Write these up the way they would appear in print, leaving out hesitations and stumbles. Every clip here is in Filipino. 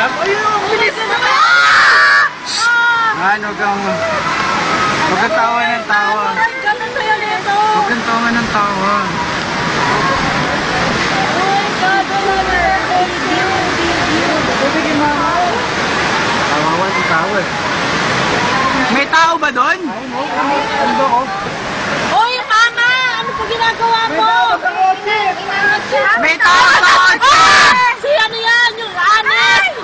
Ayun o, bilis na naman! Ano kang... Huwag kang tawa ng tawa. Ganun sa'yo nito! Huwag kang tawa ng tawa. Tawawan si tawa eh. May tao ba doon? Hoy, mama! Ano po ginagawa mo? May tao sa kotse! Si ano yan? Yung anis!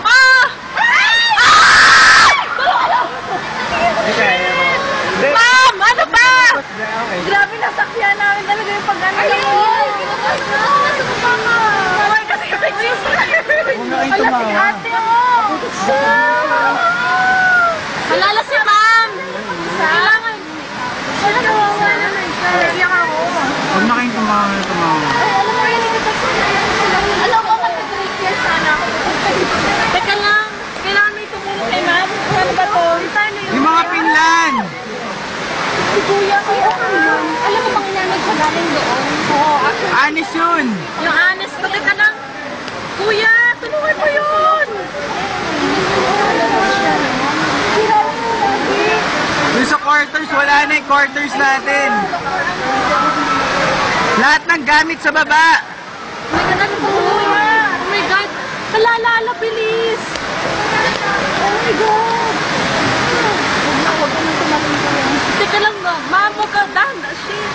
Ma'am! Ano ba? Grabe, nasakyan namin talaga yung pag-ano. Ay, kasi wala si ate mo. Halala si ma'am. Kailangan. Wala kawawa na na. Iyak ako. Huwag na kayong tumawa. Ay, alam mo yun. Alam ko, mag-3 sana ako. Teka lang. Kailangan may tumulong kay ma'am. Ano ba to? Yung mga pinlan! Si Kuya, yun. Alam mo bang inamig sa galing doon? Oo, actually. Anis yun! Yung honest, teka lang. Kuya, tulungan mo yun! Yung sa quarters, wala na yung quarters natin. Lahat ng gamit sa baba. Oh my God, ano ba? Oh my God! Nalalala, bilis! Oh my God! Huwag ka nang tumating ko yan. Teka lang, ma'am, huwag ka down. Shit!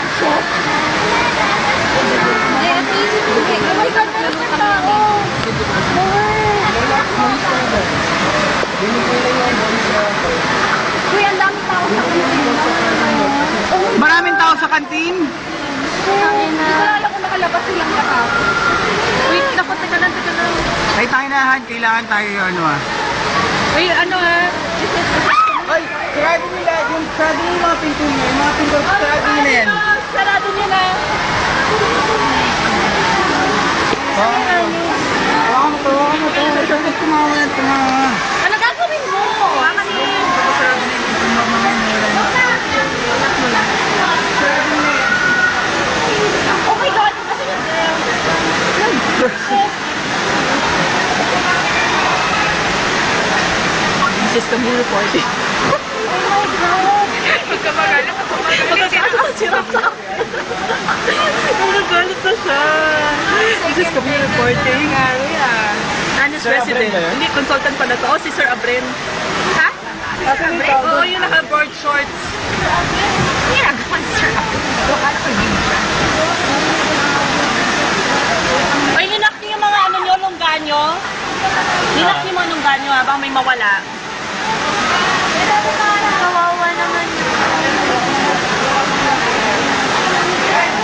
Oh my God, meron na tao! Kuya, ang dami tao sa kantin. Maraming tao sa kantin. Hindi ko alam kung nakalabas silang lahat. Wait, naku, teka lang. Ay, tanginahan, kailangan tayo ano ah. Wait, ano Ay, sarado nila, sarado yung mga pinto niya, yung mga pinto, sarado nyo na yan. Sarado niya na. Hawakan mo to. Saan tumawa na tumawa? Ano gagawin mo? Kakanin. Sarado na yung pinto mo, Oh my God! This is community reporting. Oh my God! Magkamagalit ako. Magkakasirap sa akin. Magagalit na siya. This is community reporting. Anis President. Hindi, consultant pala to. Oh, si Sir Abren. Ha? Oo, yung naka-board shorts. Yeah, gawan Sir Abren. Ay, hinak niyo yung mga ano nyo, lungga nyo. Hinak niyo yung mga lungga nyo habang may mawala. Kawawa naman yun.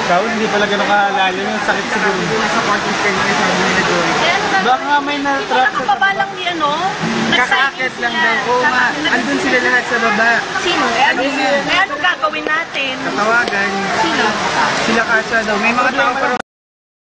Ikaw, hindi pala gano'n kalalim yung sakit siguro. Sa quarters kayo na sabi nila Joy. Baka may Hindi ko na-trap sa... nakababalang ni ano. Kakaakit lang daw. Oo nga, andun sila lahat sa baba. Sino? Eh, ano gagawin natin? Tatawagan. Sino? Sila Kasha daw. May mga tao pa